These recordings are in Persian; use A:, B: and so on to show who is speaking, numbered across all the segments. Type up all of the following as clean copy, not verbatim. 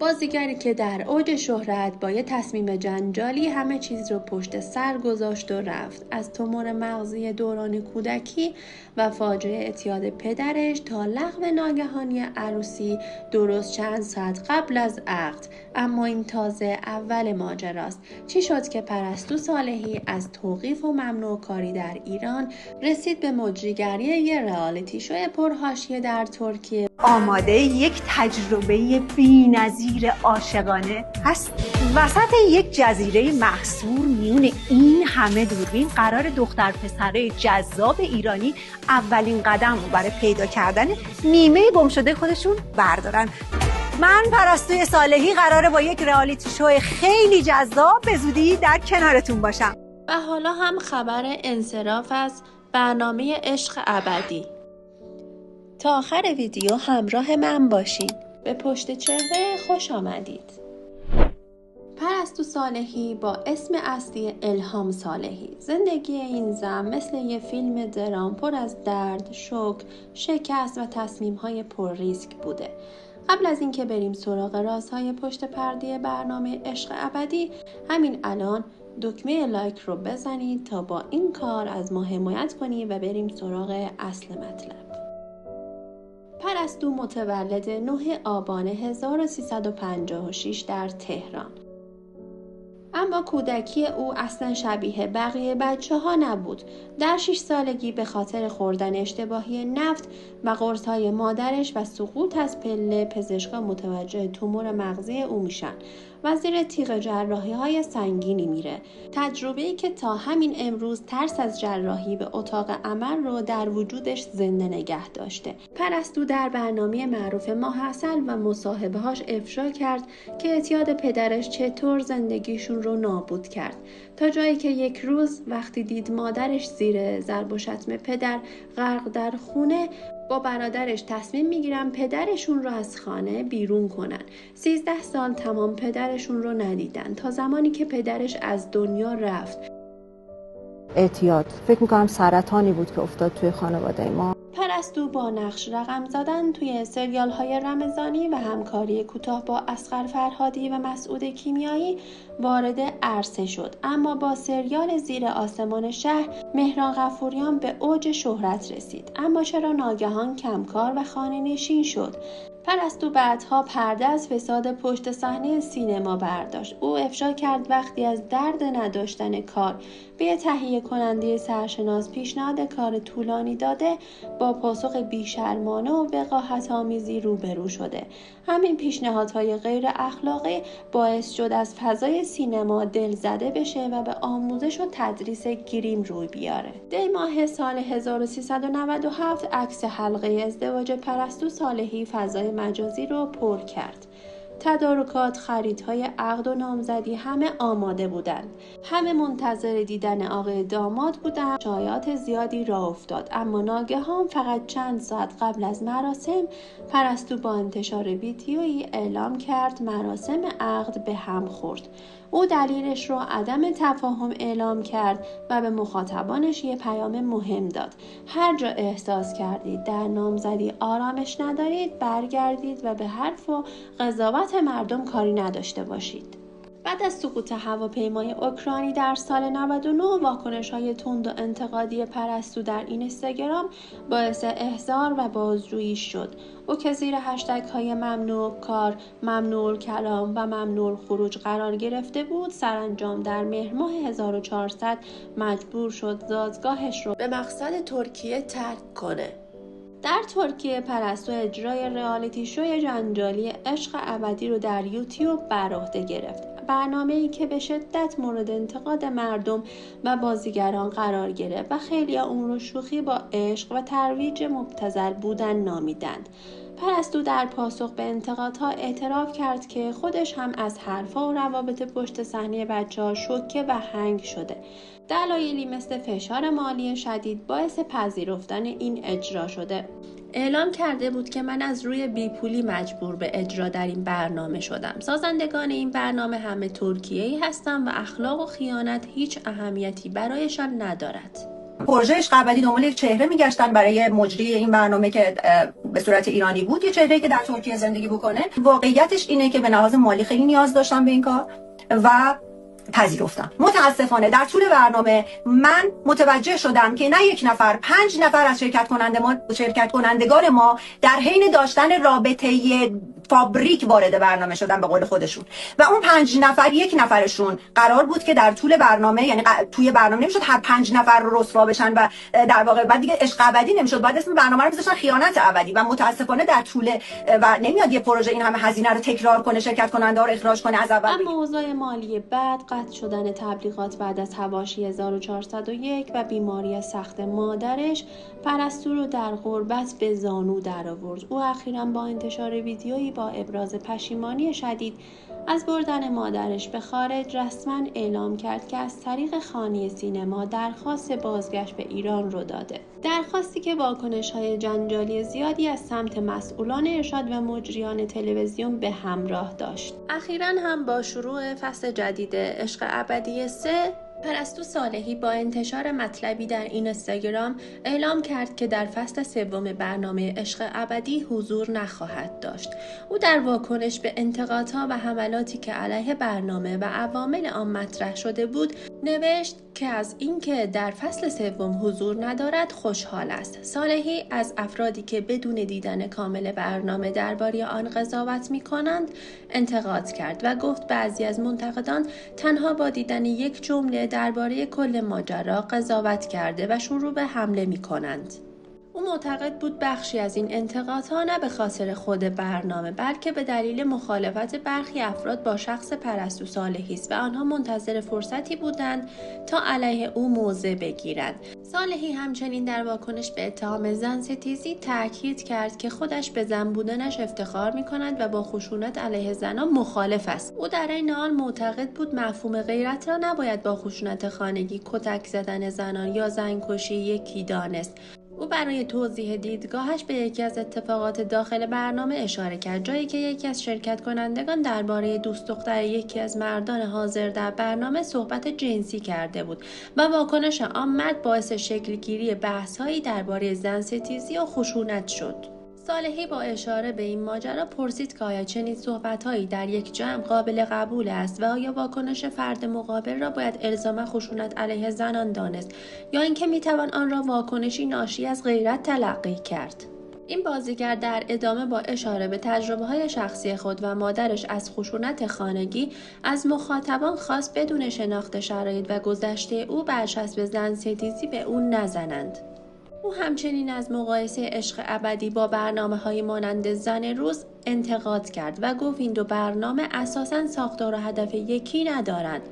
A: بازیگری که در اوج شهرت با یه تصمیم جنجالی همه چیز رو پشت سر گذاشت و رفت. از تومور مغزی دوران کودکی و فاجعه اعتیاد پدرش تا لغو ناگهانی عروسی درست چند ساعت قبل از عقد. اما این تازه اول ماجراست. چی شد که پرستو صالحی از توقیف و ممنوع کاری در ایران رسید به مجریگری یه رئالیتی شو پرحاشیه در ترکیه؟
B: آماده یک تجربه بی‌نظیر عاشقانه هست. وسط یک جزیره محصور میون این همه دوربین قرار دختر پسره جذاب ایرانی اولین قدم رو برای پیدا کردن نیمه گمشده خودشون بردارن. من پرستوی صالحی قراره با یک رئالیتی شو خیلی جذاب به زودی در کنارتون باشم.
A: و حالا هم خبر انصراف از برنامه عشق ابدی. تا آخر ویدیو همراه من باشین. به پشت چهره خوش آمدید. پرستو صالحی با اسم اصلی الهام صالحی. زندگی این زن مثل یه فیلم درام پر از درد، شوک، شکست و تصمیم‌های پر ریسک بوده. قبل از اینکه بریم سراغ رازهای پشت پرده برنامه عشق ابدی، همین الان دکمه لایک رو بزنید تا با این کار از ما حمایت کنید و بریم سراغ اصل مطلب. پرستو متولد 9 آبان 1356 در تهران. اما کودکی او اصلا شبیه بقیه بچه ها نبود. در 6 سالگی به خاطر خوردن اشتباهی نفت و قرص‌های مادرش و سقوط از پله پزشکان متوجه تومور مغزی او میشن و زیر تیغ جراحی‌های سنگینی میره. تجربه‌ای که تا همین امروز ترس از جراحی به اتاق عمل رو در وجودش زنده نگه داشته. پرستو در برنامه معروف ماه عسل و مصاحبه‌هاش افشا کرد که اعتیاد پدرش چطور زندگیشون رو نابود کرد، تا جایی که یک روز وقتی دید مادرش زیر ضرب و شتم پدر غرق در خونه، با برادرش تصمیم میگیرن پدرشون رو از خانه بیرون کنن. 13 سال تمام پدرشون رو ندیدن تا زمانی که پدرش از دنیا رفت.
C: اعتیاد فکر میکنم سرطانی بود که افتاد توی خانواده ما.
A: پرستو با نقش رقم زدن توی سریال های رمضانی و همکاری کوتاه با اصغر فرهادی و مسعود کیمیایی وارد عرصه شد. اما با سریال زیر آسمان شهر مهران غفوریان به اوج شهرت رسید. اما چرا ناگهان کمکار و خانه نشین شد؟ پرستو بعدها پرده از فساد پشت صحنه سینما برداشت. او افشا کرد وقتی از درد نداشتن کار به تهیه کننده سرشناس پیشنهاد کار طولانی داده، با پاسخ بیشرمانه و وقاحت آمیزی روبرو شده. همین پیشنهادهای غیر اخلاقی باعث شد از فضای سینما دل زده بشه و به آموزش و تدریس گریم روی بیاره. دی ماه سال 1397 عکس حلقه ازدواج پرستو صالحی فضای مجازی رو پر کرد. تدارکات، خریدهای عقد و نامزدی همه آماده بودند. همه منتظر دیدن آقای داماد بودند. شایعات زیادی راه افتاد، اما ناگهان فقط چند ساعت قبل از مراسم پرستو با انتشار ویدیویی اعلام کرد مراسم عقد به هم خورد. او دلیلش رو عدم تفاهم اعلام کرد و به مخاطبانش یه پیام مهم داد: هر جا احساس کردید در نامزدی آرامش ندارید، برگردید و به حرف و قضاوت مردم کاری نداشته باشید. بعد از سقوط هواپیمای اوکراینی در سال 99 واکنش‌های تند و انتقادی پرستو در اینستاگرام باعث احضار و بازجویی شد. او که زیر هشتگ‌های ممنوع کار، ممنوع کلام و ممنوع خروج قرار گرفته بود، سرانجام در مهر ماه 1400 مجبور شد زادگاهش رو به مقصد ترکیه ترک کنه. در ترکیه پرستو اجرای رئالیتی شوی جنجالی عشق ابدی رو در یوتیوب بر عهده گرفت. برنامه‌ای که به شدت مورد انتقاد مردم و بازیگران قرار گرفت و خیلی اون رو شوخی با عشق و ترویج مبتذل بودن نامیدند. پرستو در پاسخ به انتقادها اعتراف کرد که خودش هم از حرفا و روابط پشت صحنه بچه‌ها شوکه و هنگ شده. دلایلی مثل فشار مالی شدید باعث پذیرفتن این اجرا شده. اعلام کرده بود که من از روی بیپولی مجبور به اجرا در این برنامه شدم. سازندگان این برنامه همه ترکیه‌ای هستند و اخلاق و خیانت هیچ اهمیتی برایشان ندارد.
D: پروژه عشق ابدی دنبال یک چهره میگشتن برای مجری این برنامه که به صورت ایرانی بود، یه چهره‌ای که در ترکیه زندگی بکنه. واقعیتش اینه که به لحاظ مالی خیلی نیاز داشتم به این کار و پذیرفتم. متاسفانه در طول برنامه من متوجه شدم که نه یک نفر، 5 نفر از شرکت کنندگان ما در حین داشتن رابطه فابریک وارد برنامه شدن به قول خودشون و اون 5 نفر یک نفرشون قرار بود که در طول برنامه، یعنی توی برنامه نمیشد هر 5 نفر رو رسوا بشن و در واقع بعد دیگه عشق ابدی نمیشد، بعد اسم برنامه رو میذاشتن خیانت ابدی و متاسفانه در طول و نمیاد یه پروژه این همه هزینه رو تکرار کنه، شرکت کننده ها رو اخراج کنه از اول.
A: اما اوضاع مالی بعد، قطع شدن تبلیغات بعد از حواشی 1401 و بیماری سخت مادرش پرستو رو در غربت به زانو درآورد. او اخیراً با انتشار ویدیویی با ابراز پشیمانی شدید از بردن مادرش به خارج رسما اعلام کرد که از طریق خانه سینما درخواست بازگشت به ایران رو داده. درخواستی که واکنش‌های جنجالی زیادی از سمت مسئولان ارشاد و مجریان تلویزیون به همراه داشت. اخیراً هم با شروع فصل جدید عشق ابدی 3، پرستو صالحی با انتشار مطلبی در اینستاگرام اعلام کرد که در فصل 3 برنامه عشق ابدی حضور نخواهد داشت. او در واکنش به انتقادها و حملاتی که علیه برنامه و عوامل آن مطرح شده بود، نوشت که از اینکه در فصل 3 حضور ندارد خوشحال است. صالحی از افرادی که بدون دیدن کامل برنامه درباره آن قضاوت می‌کنند انتقاد کرد و گفت بعضی از منتقدان تنها با دیدن یک جمله درباره کل ماجرا قضاوت کرده و شروع به حمله می‌کنند. او معتقد بود بخشی از این انتقادها نه به خاطر خود برنامه بلکه به دلیل مخالفت برخی افراد با شخص پرستو صالحی است و آنها منتظر فرصتی بودند تا علیه او موضع بگیرند. صالحی همچنین در واکنش به اتهام زن‌ستیزی تاکید کرد که خودش به زن بودنش افتخار می‌کند و با خشونت علیه زنان مخالف است. او در این حال معتقد بود مفهوم غیرت را نباید با خشونت خانگی، کتک زدن زنان یا زنکشی یکی دانست. او برای توضیح دیدگاهش به یکی از اتفاقات داخل برنامه اشاره کرد، جایی که یکی از شرکت کنندگان درباره دوست دختر یکی از مردان حاضر در برنامه صحبت جنسی کرده بود و واکنش آن مرد باعث شکلگیری بحث‌هایی درباره زن‌ستیزی و خشونت شد. صالحی با اشاره به این ماجرا پرسید که آیا چنین صحبت‌هایی در یک جمع قابل قبول است و آیا واکنش فرد مقابل را باید الزاما خشونت علیه زنان دانست یا اینکه میتوان آن را واکنشی ناشی از غیرت تلقی کرد. این بازیگر در ادامه با اشاره به تجربه‌های شخصی خود و مادرش از خشونت خانگی از مخاطبان خواست بدون شناخت شرایط و گذشته او برچسب زن‌ستیزی به او نزنند. او همچنین از مقایسه عشق ابدی با برنامه‌های مانند زن روز انتقاد کرد و گفت این دو برنامه اساساً ساختار و هدف یکی ندارند.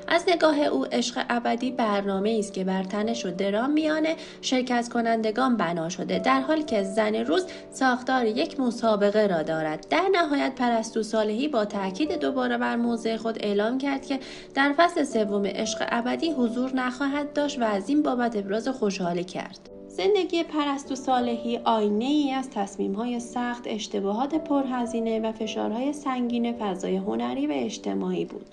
A: از نگاه او عشق ابدی برنامه‌ای است که بر تنش و درام میان شرکت کنندگان بنا شده، در حالی که زن روز ساختار یک مسابقه را دارد. در نهایت پرستو صالحی با تاکید دوباره بر موضع خود اعلام کرد که در فصل 3 عشق ابدی حضور نخواهد داشت و از این بابت ابراز خوشحالی کرد. زندگی پرستو صالحی آینه‌ای از تصمیم‌های سخت، اشتباهات پرهزینه و فشارهای سنگین فضای هنری و اجتماعی بود.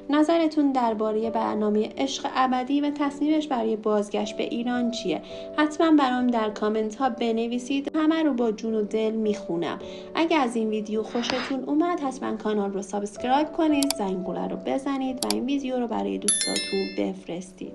A: نظرتون درباره برنامه عشق ابدی و تصمیمش برای بازگشت به ایران چیه؟ حتما برام در کامنت ها بنویسید. همه رو با جون و دل میخونم. اگه از این ویدیو خوشتون اومد حتما کانال رو سابسکرایب کنید، زنگوله رو بزنید و این ویدیو رو برای دوستاتون بفرستید.